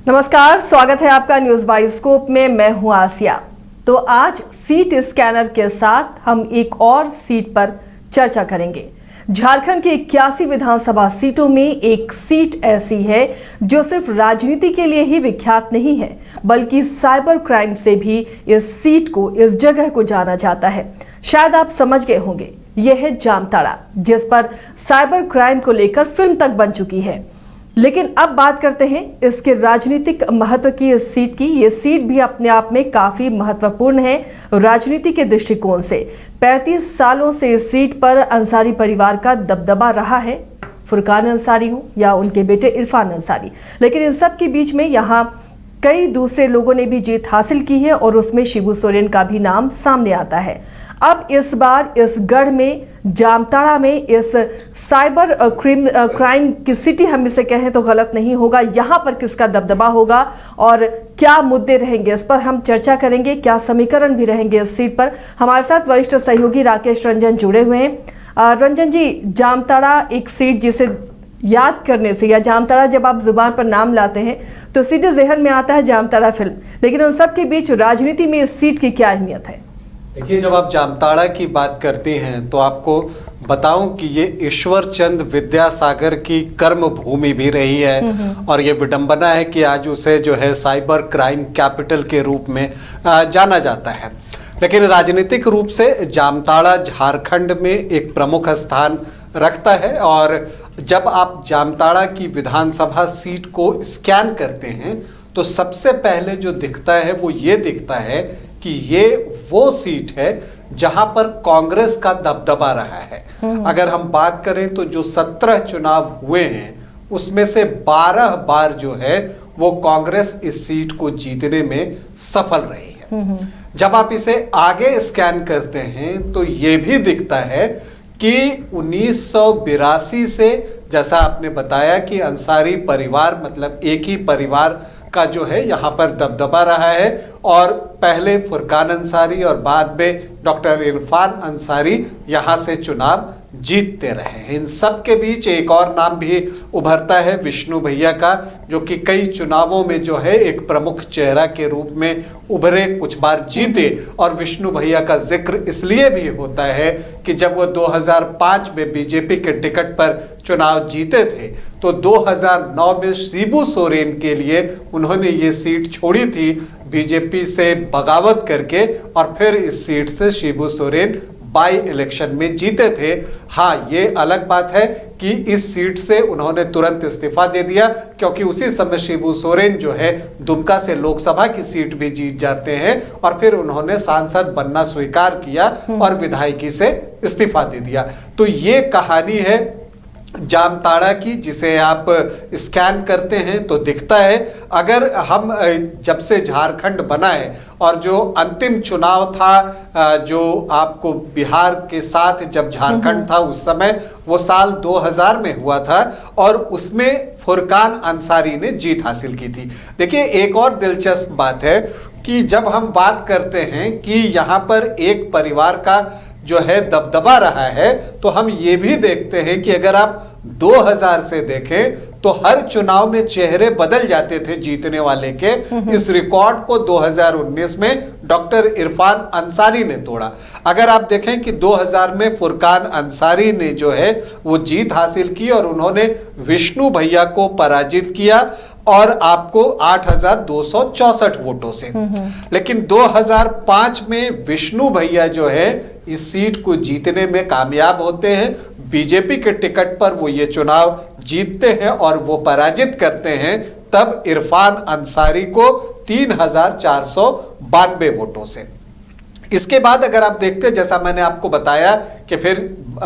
नमस्कार, स्वागत है आपका न्यूज बाइस्कोप में। मैं हूं आसिया। तो आज सीट स्कैनर के साथ हम एक और सीट पर चर्चा करेंगे। झारखंड की 81 विधानसभा सीटों में एक सीट ऐसी है जो सिर्फ राजनीति के लिए ही विख्यात नहीं है, बल्कि साइबर क्राइम से भी इस सीट को, इस जगह को जाना जाता है। शायद आप समझ गए होंगे, यह है जामताड़ा, जिस पर साइबर क्राइम को लेकर फिल्म तक बन चुकी है। लेकिन अब बात करते हैं इसके राजनीतिक महत्व की। इस सीट की, ये सीट भी अपने आप में काफी महत्वपूर्ण है राजनीति के दृष्टिकोण से। 35 सालों से इस सीट पर अंसारी परिवार का दबदबा रहा है, फुरकान अंसारी हो या उनके बेटे इरफान अंसारी। लेकिन इन सब के बीच में यहाँ कई दूसरे लोगों ने भी जीत हासिल की है और उसमें शिबू सोरेन का भी नाम सामने आता है। अब इस बार इस गढ़ में, जामताड़ा में, इस साइबर क्राइम की सिटी हम इसे कहें तो गलत नहीं होगा, यहाँ पर किसका दबदबा होगा और क्या मुद्दे रहेंगे, इस पर हम चर्चा करेंगे। क्या समीकरण भी रहेंगे इस सीट पर। हमारे साथ वरिष्ठ सहयोगी राकेश रंजन जुड़े हुए हैं। रंजन जी, जामताड़ा एक सीट जिसे याद करने से या जामताड़ा जब आप जुबान पर नाम लाते हैं तो सीधे जहन में आता है जामताड़ा फिल्म, लेकिन उन सब के बीच राजनीति में इस सीट की क्या अहमियत है? देखिए, जब आप जामताड़ा की बात करते हैं तो आपको बताऊं कि ये ईश्वर चंद विद्यासागर की कर्म भूमि भी रही है और ये विडंबना है कि आज उसे जो है साइबर क्राइम कैपिटल के रूप में जाना जाता है। लेकिन राजनीतिक रूप से जामताड़ा झारखंड में एक प्रमुख स्थान रखता है और जब आप जामताड़ा की विधानसभा सीट को स्कैन करते हैं तो सबसे पहले जो दिखता है वो ये दिखता है कि ये वो सीट है जहां पर कांग्रेस का दबदबा रहा है। अगर हम बात करें तो जो 17 चुनाव हुए हैं उसमें से 12 बार जो है वो कांग्रेस इस सीट को जीतने में सफल रही है। जब आप इसे आगे स्कैन करते हैं तो ये भी दिखता है कि 1982 से, जैसा आपने बताया कि अंसारी परिवार मतलब एक ही परिवार का जो है यहाँ पर दबदबा रहा है और पहले फुरकान अंसारी और बाद में डॉक्टर इरफान अंसारी यहाँ से चुनाव जीतते रहे हैं। इन सब के बीच एक और नाम भी उभरता है विष्णु भैया का, जो कि कई चुनावों में जो है एक प्रमुख चेहरा के रूप में उभरे, कुछ बार जीते। और विष्णु भैया का जिक्र इसलिए भी होता है कि जब वो 2005 में बीजेपी के टिकट पर चुनाव जीते थे तो 2009 में शिबू सोरेन के लिए उन्होंने ये सीट छोड़ी थी बीजेपी से बगावत करके और फिर इस सीट से शिबू सोरेन बाई इलेक्शन में जीते थे। हाँ, ये अलग बात है कि इस सीट से उन्होंने तुरंत इस्तीफा दे दिया क्योंकि उसी समय शिबू सोरेन जो है दुमका से लोकसभा की सीट भी जीत जाते हैं और फिर उन्होंने सांसद बनना स्वीकार किया और विधायकी से इस्तीफा दे दिया। तो ये कहानी है जामताड़ा की, जिसे आप स्कैन करते हैं तो दिखता है। अगर हम जब से झारखंड बना है और जो अंतिम चुनाव था जो आपको बिहार के साथ जब झारखंड था उस समय, वो साल 2000 में हुआ था और उसमें फुरकान अंसारी ने जीत हासिल की थी। देखिए, एक और दिलचस्प बात है कि जब हम बात करते हैं कि यहाँ पर एक परिवार का जो है दबदबा रहा है तो हम ये भी देखते हैं कि अगर आप 2000 से देखें तो हर चुनाव में चेहरे बदल जाते थे जीतने वाले के। इस रिकॉर्ड को 2019 में डॉक्टर इरफान अंसारी ने तोड़ा। अगर आप देखें कि 2000 में फुरकान अंसारी ने जो है वो जीत हासिल की और उन्होंने विष्णु भैया को पराजित किया और आपको 8264 वोटों से। लेकिन 2005 में विष्णु भैया जो है इस सीट को जीतने में कामयाब होते हैं। बीजेपी के टिकट पर वो ये चुनाव जीतते हैं और वो पराजित करते हैं तब इरफान अंसारी को 3492 वोटों से। इसके बाद अगर आप देखते हैं, जैसा मैंने आपको बताया कि फिर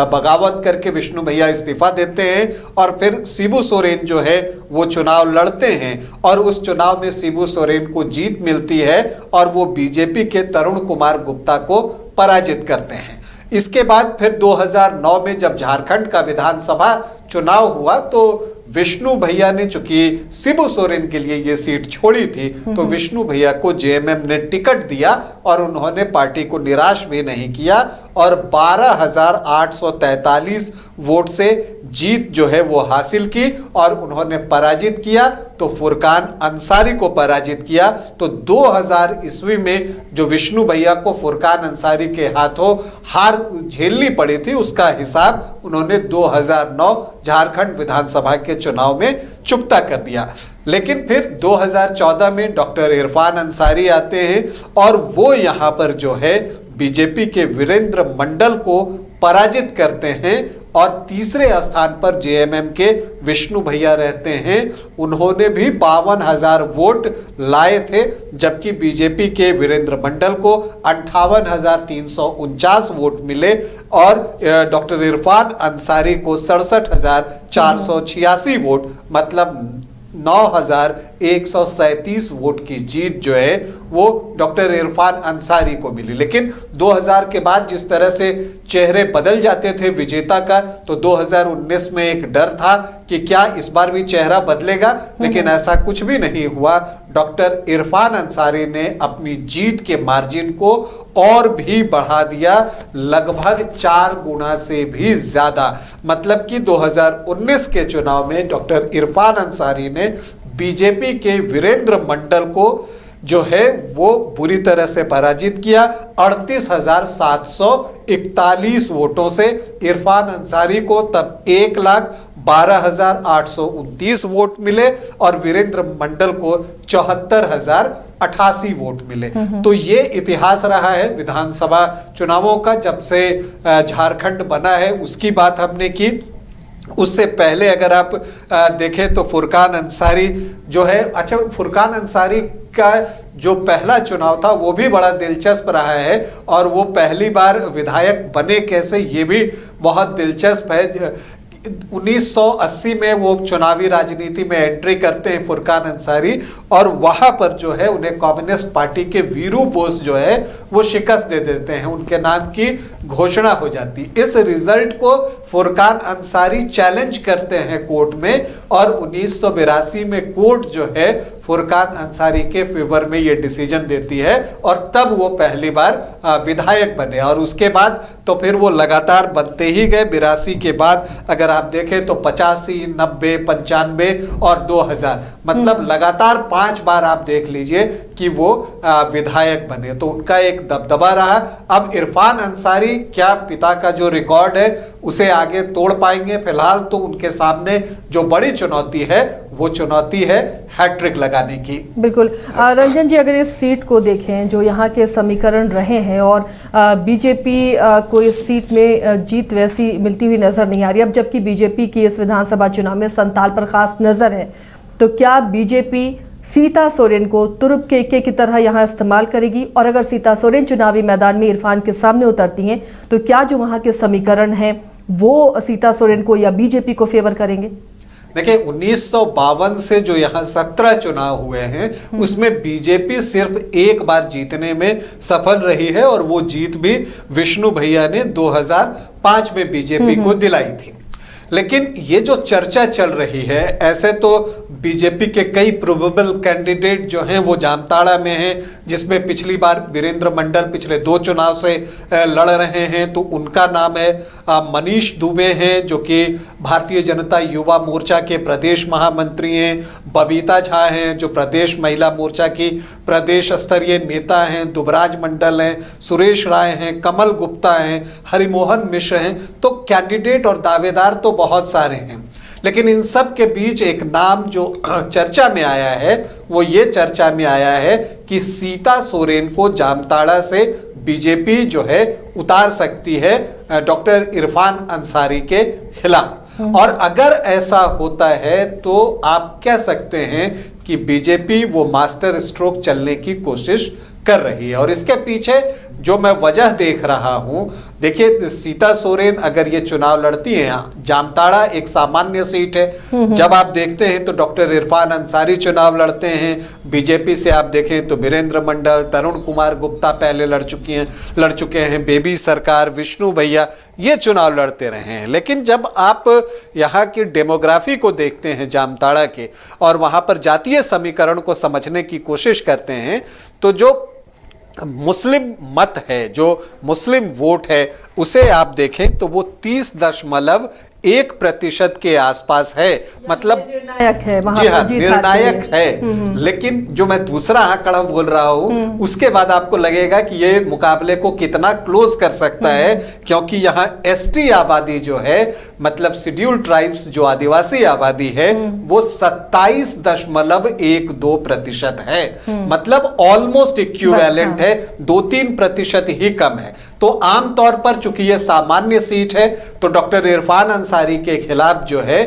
बगावत करके विष्णु भैया इस्तीफा देते हैं और फिर शिबू सोरेन जो है वो चुनाव लड़ते हैं और उस चुनाव में शिबू सोरेन को जीत मिलती है और वो बीजेपी के तरुण कुमार गुप्ता को पराजित करते हैं। इसके बाद फिर 2009 में जब झारखंड का विधानसभा चुनाव हुआ तो विष्णु भैया ने, चूंकि शिबू सोरेन के लिए ये सीट छोड़ी थी, तो विष्णु भैया को जेएमएम ने टिकट दिया और उन्होंने पार्टी को निराश भी नहीं किया और 12,843 वोट से जीत जो है वो हासिल की और उन्होंने पराजित किया तो फुरकान अंसारी को पराजित किया। तो 2000 ईस्वी में जो विष्णु भैया को फुरकान अंसारी के हाथों हार झेलनी पड़ी थी, उसका हिसाब उन्होंने 2009 झारखंड विधानसभा के चुनाव में चुकता कर दिया। लेकिन फिर 2014 में डॉक्टर इरफान अंसारी आते हैं और वो यहाँ पर जो है बीजेपी के वीरेंद्र मंडल को पराजित करते हैं और तीसरे स्थान पर जेएमएम के विष्णु भैया रहते हैं। उन्होंने भी 52,000 वोट लाए थे, जबकि बीजेपी के वीरेंद्र मंडल को 58,349 वोट मिले और डॉक्टर इरफान अंसारी को 67,486 वोट, मतलब 9,137 वोट की जीत जो है वो डॉक्टर इरफान अंसारी को मिली। लेकिन 2000 के बाद जिस तरह से चेहरे बदल जाते थे विजेता का, तो 2019 में एक डर था कि क्या इस बार भी चेहरा बदलेगा, लेकिन ऐसा कुछ भी नहीं हुआ। डॉक्टर इरफान अंसारी ने अपनी जीत के मार्जिन को और भी बढ़ा दिया, लगभग 4 गुना से भी ज्यादा। मतलब कि 2019 के चुनाव में डॉक्टर इरफान अंसारी ने बीजेपी के वीरेंद्र मंडल को जो है वो बुरी तरह से पराजित किया। 38,741 वोटों से इरफान अंसारी को तब 1,12,829 वोट मिले और वीरेंद्र मंडल को 74,088 वोट मिले। तो ये इतिहास रहा है विधानसभा चुनावों का। जब से झारखंड बना है उसकी बात हमने की। उससे पहले अगर आप देखें तो फुरकान अंसारी जो है, अच्छा फुरकान अंसारी का जो पहला चुनाव था वो भी बड़ा दिलचस्प रहा है और वो पहली बार विधायक बने कैसे, ये भी बहुत दिलचस्प है। 1980 में वो चुनावी राजनीति में एंट्री करते हैं फुरकान अंसारी और वहां पर जो है उन्हें कम्युनिस्ट पार्टी के वीरू बोस जो है वो शिकस्त दे देते हैं, उनके नाम की घोषणा हो जाती। इस रिजल्ट को फुरकान अंसारी चैलेंज करते हैं कोर्ट में और 1982 में कोर्ट जो है फुरकान अंसारी के फेवर में ये डिसीजन देती है और तब वो पहली बार विधायक बने और उसके बाद तो फिर वो लगातार बनते ही गए। 82 के बाद अगर आप देखें तो 85, 90, 95 और 2000, मतलब लगातार 5 बार आप देख लीजिए कि वो विधायक बने। तो उनका एक दबदबा रहा। अब इरफान अंसारी क्या पिता का जो रिकॉर्ड है उसे आगे तोड़ पाएंगे? फिलहाल तो उनके सामने जो बड़ी चुनौती है वो चुनौती है हैट्रिक लगाने की। बिल्कुल रंजन जी, अगर इस सीट को देखें जो यहाँ के समीकरण रहे हैं और बीजेपी को इस सीट में जीत वैसी मिलती हुई नजर नहीं आ रही, अब जबकि बीजेपी की इस विधानसभा चुनाव में संताल पर खास नजर है, तो क्या बीजेपी सीता सोरेन को तुरुप के इक्के की तरह यहाँ इस्तेमाल करेगी? और अगर सीता सोरेन चुनावी मैदान में इरफान के सामने उतरती हैं तो क्या जो वहाँ के समीकरण हैं वो सीता सोरेन को या बीजेपी को फेवर करेंगे? देखिए 1952 से जो यहाँ 17 चुनाव हुए हैं उसमें बीजेपी सिर्फ एक बार जीतने में सफल रही है और वो जीत भी विष्णु भैया ने 2005 में बीजेपी को दिलाई थी। लेकिन ये जो चर्चा चल रही है, ऐसे तो बीजेपी के कई प्रोबेबल कैंडिडेट जो हैं वो जामताड़ा में हैं, जिसमें पिछली बार वीरेंद्र मंडल पिछले 2 चुनाव से लड़ रहे हैं, तो उनका नाम है मनीष दुबे हैं जो कि भारतीय जनता युवा मोर्चा के प्रदेश महामंत्री हैं, बबीता झा हैं जो प्रदेश महिला मोर्चा की प्रदेश स्तरीय नेता हैं, दुबराज मंडल हैं, सुरेश राय हैं, कमल गुप्ता हैं, हरिमोहन मिश्र हैं। तो कैंडिडेट और दावेदार तो बहुत सारे हैं, लेकिन इन सब के बीच एक नाम जो चर्चा में आया है वो ये चर्चा में आया है कि सीता सोरेन को जामताड़ा से बीजेपी जो है उतार सकती है डॉक्टर इरफान अंसारी के खिलाफ। और अगर ऐसा होता है तो आप कह सकते हैं कि बीजेपी वो मास्टर स्ट्रोक चलने की कोशिश कर रही है। और इसके पीछे जो मैं वजह देख रहा हूं, देखिए सीता सोरेन अगर ये चुनाव लड़ती हैं, जामताड़ा एक सामान्य सीट है। जब आप देखते हैं तो डॉक्टर इरफान अंसारी चुनाव लड़ते हैं, बीजेपी से आप देखें तो वीरेंद्र मंडल, तरुण कुमार गुप्ता पहले लड़ चुके हैं, बेबी सरकार, विष्णु भैया ये चुनाव लड़ते रहे हैं। लेकिन जब आप यहाँ की डेमोग्राफी को देखते हैं जामताड़ा के, और वहाँ पर जातीय समीकरण को समझने की कोशिश करते हैं, तो जो मुस्लिम मत है, जो मुस्लिम वोट है, उसे आप देखें तो वो 30.1% के आसपास है। मतलब निर्णायक है, जी हाँ, निर्णायक है। लेकिन जो मैं दूसरा आंकड़ा बोल रहा हूं, उसके बाद आपको लगेगा कि ये मुकाबले को कितना क्लोज कर सकता है, क्योंकि यहाँ एसटी आबादी जो है, मतलब शेड्यूल ट्राइब्स जो आदिवासी आबादी है, वो 27.12% है। मतलब ऑलमोस्ट इक्विवेलेंट है, 2-3% ही कम है। तो आमतौर पर चूंकि ये सामान्य सीट है, तो डॉक्टर इरफान अंसारी के खिलाफ जो है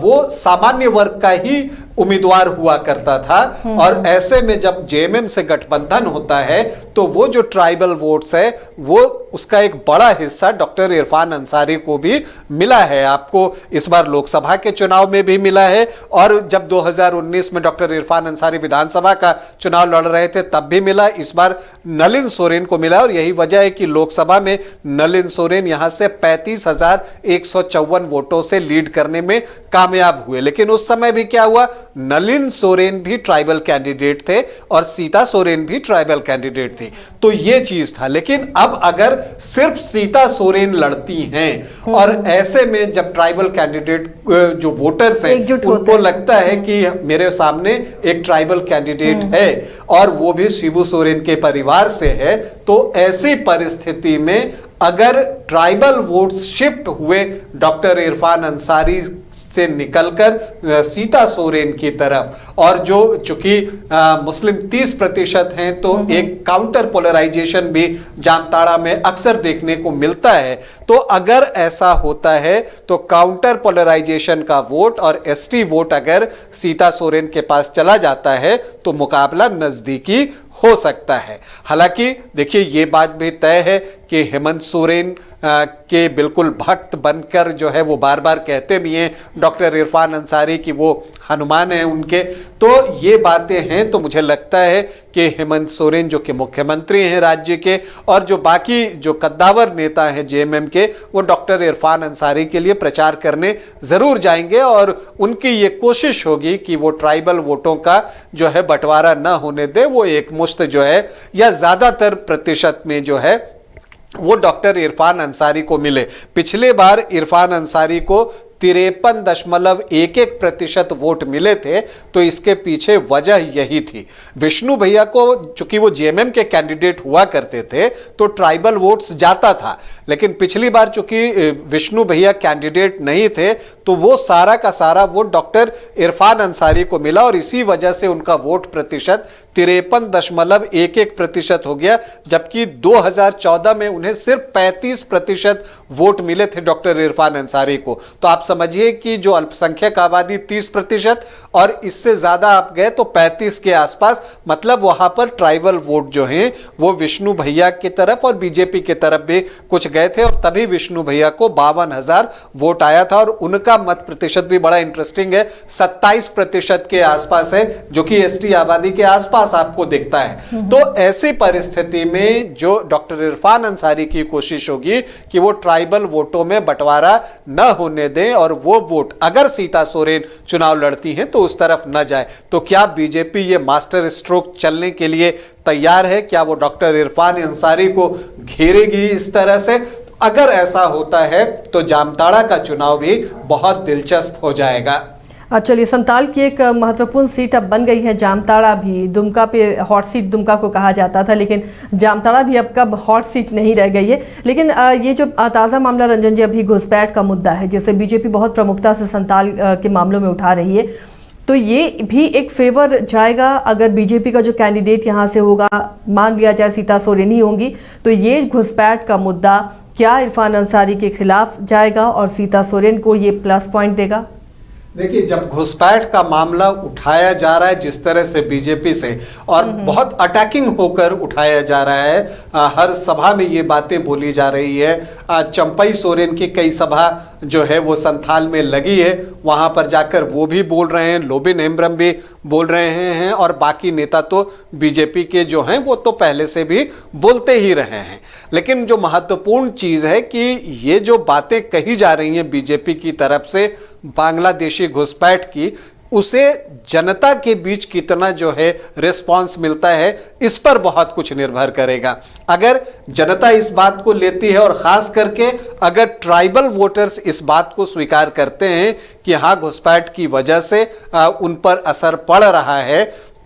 वो सामान्य वर्ग का ही उम्मीदवार हुआ करता था। और ऐसे में जब जेएमएम से गठबंधन होता है, तो वो जो ट्राइबल वोट्स है, वो उसका एक बड़ा हिस्सा डॉक्टर इरफान अंसारी को भी मिला है। आपको इस बार लोकसभा के चुनाव में भी मिला है, और जब 2019 में डॉक्टर इरफान अंसारी विधानसभा का चुनाव लड़ रहे थे तब भी मिला। इस बार नलिन सोरेन को मिला, और यही वजह है कि लोकसभा में नलिन सोरेन यहां से 35,154 वोटों से लीड करने में कामयाब हुए। लेकिन उस समय भी क्या हुआ, नलिन सोरेन भी ट्राइबल कैंडिडेट थे और सीता सोरेन भी ट्राइबल कैंडिडेट थी। तो ये चीज था। लेकिन अब अगर सिर्फ सीता सोरेन लड़ती हैं, और ऐसे में जब ट्राइबल कैंडिडेट जो वोटर्स हैं उनको लगता है कि मेरे सामने एक ट्राइबल कैंडिडेट है और वो भी शिबू सोरेन के परिवार से है, तो ऐसी परिस्थिति में अगर ट्राइबल वोट्स शिफ्ट हुए डॉक्टर इरफान अंसारी से निकलकर सीता सोरेन की तरफ, और जो चूंकि मुस्लिम 30% हैं, तो एक काउंटर पोलराइजेशन भी जामताड़ा में अक्सर देखने को मिलता है। तो अगर ऐसा होता है तो काउंटर पोलराइजेशन का वोट और एसटी वोट अगर सीता सोरेन के पास चला जाता है तो मुकाबला नजदीकी हो सकता है। हालांकि देखिए ये बात भी तय है कि हेमंत सोरेन के बिल्कुल भक्त बनकर जो है वो बार बार कहते भी हैं डॉक्टर इरफान अंसारी की वो हनुमान है उनके। तो ये बातें हैं, तो मुझे लगता है कि हेमंत सोरेन जो कि मुख्यमंत्री हैं राज्य के, और जो बाकी जो कद्दावर नेता हैं जेएमएम के, वो डॉक्टर इरफान अंसारी के लिए प्रचार करने जरूर जाएंगे, और उनकी ये कोशिश होगी कि वो ट्राइबल वोटों का जो है बंटवारा न होने दे, वो एक मुश्त जो है या ज्यादातर प्रतिशत में जो है वो डॉक्टर इरफान अंसारी को मिले। पिछले बार इरफान अंसारी को 53.11% वोट मिले थे, तो इसके पीछे वजह यही थी। विष्णु भैया को चूंकि वो जेएमएम के कैंडिडेट हुआ करते थे तो ट्राइबल वोट्स जाता था, लेकिन पिछली बार चूंकि विष्णु भैया कैंडिडेट नहीं थे तो वो सारा का सारा वोट डॉक्टर इरफान अंसारी को मिला, और इसी वजह से उनका वोट प्रतिशत 53.11% हो गया, जबकि 2014 में उन्हें सिर्फ 35% वोट मिले थे डॉक्टर इरफान अंसारी को। तो आप समझिए कि जो अल्पसंख्यक आबादी 30% और इससे ज्यादा आप गए तो 35 के आसपास, मतलब वहां पर ट्राइबल वोट जो हैं वो विष्णु भैया की तरफ और बीजेपी की तरफ भी कुछ गए थे, और तभी विष्णु भैया को 52,000 वोट आया था। और उनका मत प्रतिशत भी बड़ा इंटरेस्टिंग है, 27% के आसपास है, जो कि एसटी आबादी के आसपास आपको दिखता है। तो ऐसी परिस्थिति में जो डॉक्टर इरफान अंसारी की कोशिश होगी कि वो ट्राइबल वोटों में बंटवारा न होने दें, और वो वोट अगर सीता सोरेन चुनाव लड़ती हैं तो उस तरफ न जाए। तो क्या बीजेपी ये मास्टर स्ट्रोक चलने के लिए तैयार है? क्या वो डॉक्टर इरफान अंसारी को घेरेगी इस तरह से? अगर ऐसा होता है तो जामताड़ा का चुनाव भी बहुत दिलचस्प हो जाएगा। चलिए, संताल की एक महत्वपूर्ण सीट अब बन गई है जामताड़ा भी। दुमका पे हॉट सीट दुमका को कहा जाता था, लेकिन जामताड़ा भी अब कब हॉट सीट नहीं रह गई है। लेकिन ये जो ताज़ा मामला रंजन जी अभी घुसपैठ का मुद्दा है, जिसे बीजेपी बहुत प्रमुखता से संताल के मामलों में उठा रही है, तो ये भी एक फेवर जाएगा अगर बीजेपी का जो कैंडिडेट यहाँ से होगा, मान लिया जाए सीता सोरेन ही होंगी, तो ये घुसपैठ का मुद्दा क्या इरफान अंसारी के खिलाफ जाएगा और सीता सोरेन को ये प्लस पॉइंट देगा? देखिए, जब घुसपैठ का मामला उठाया जा रहा है जिस तरह से बीजेपी से, और बहुत अटैकिंग होकर उठाया जा रहा है, हर सभा में ये बातें बोली जा रही है। चंपई सोरेन की कई सभा जो है वो संथाल में लगी है, वहाँ पर जाकर वो भी बोल रहे हैं, लोबिन हेम्ब्रम भी बोल रहे हैं, और बाकी नेता तो बीजेपी के जो हैं वो तो पहले से भी बोलते ही रहे हैं। लेकिन जो महत्वपूर्ण चीज़ है कि ये जो बातें कही जा रही हैं बीजेपी की तरफ से बांग्लादेशी घुसपैठ की, उसे जनता के बीच कितना जो है रिस्पांस मिलता है, इस पर बहुत कुछ निर्भर करेगा। अगर जनता इस बात को लेती है, और ख़ास करके अगर ट्राइबल वोटर्स इस बात को स्वीकार करते हैं कि हाँ घुसपैठ की वजह से उन पर असर पड़ रहा है,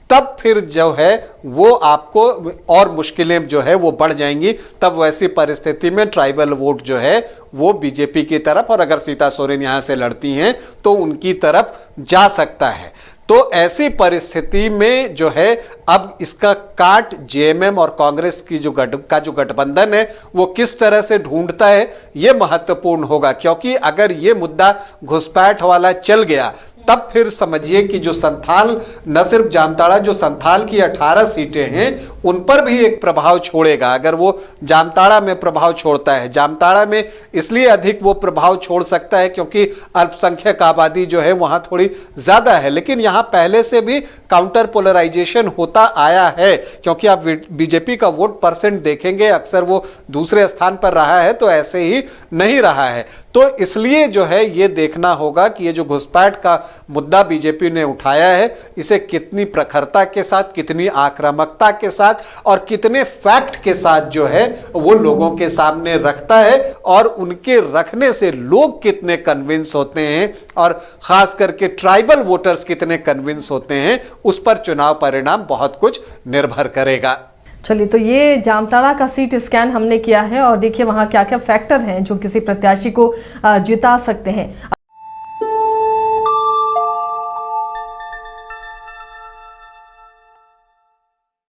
तब फिर जो है वो आपको और मुश्किलें जो है वो बढ़ जाएंगी। तब वैसी परिस्थिति में ट्राइबल वोट जो है वो बीजेपी की तरफ, और अगर सीता सोरेन यहाँ से लड़ती हैं तो उनकी तरफ जा सकता है। तो ऐसी परिस्थिति में जो है अब इसका काट जेएमएम और कांग्रेस की जो गठबंधन है वो किस तरह से ढूंढता है, ये महत्वपूर्ण होगा। क्योंकि अगर ये मुद्दा घुसपैठ वाला चल गया, तब फिर समझिए कि जो संथाल, न सिर्फ जामताड़ा, जो संथाल की 18 सीटें हैं उन पर भी एक प्रभाव छोड़ेगा। अगर वो जामताड़ा में प्रभाव छोड़ता है, जामताड़ा में इसलिए अधिक वो प्रभाव छोड़ सकता है क्योंकि अल्पसंख्यक आबादी जो है वहाँ थोड़ी ज़्यादा है। लेकिन यहाँ पहले से भी काउंटर पोलराइजेशन होता आया है, क्योंकि आप बीजेपी का वोट परसेंट देखेंगे अक्सर वो दूसरे स्थान पर रहा है, तो ऐसे ही नहीं रहा है। तो इसलिए जो है ये देखना होगा कि ये जो घुसपैठ का मुद्दा बीजेपी ने उठाया है, इसे कितनी प्रखरता के साथ, कितनी आक्रामकता के साथ और कितने फैक्ट के साथ जो है वो लोगों के सामने रखता है, और उनके रखने से लोग कितने कन्विंस होते हैं, और खास करके ट्राइबल वोटर्स कितने कन्विंस होते हैं, उस पर चुनाव परिणाम बहुत कुछ निर्भर करेगा। चलिए, तो ये जामताड़ा का सीट स्कैन हमने किया है, और देखिए वहाँ क्या क्या फैक्टर हैं जो किसी प्रत्याशी को जिता सकते हैं।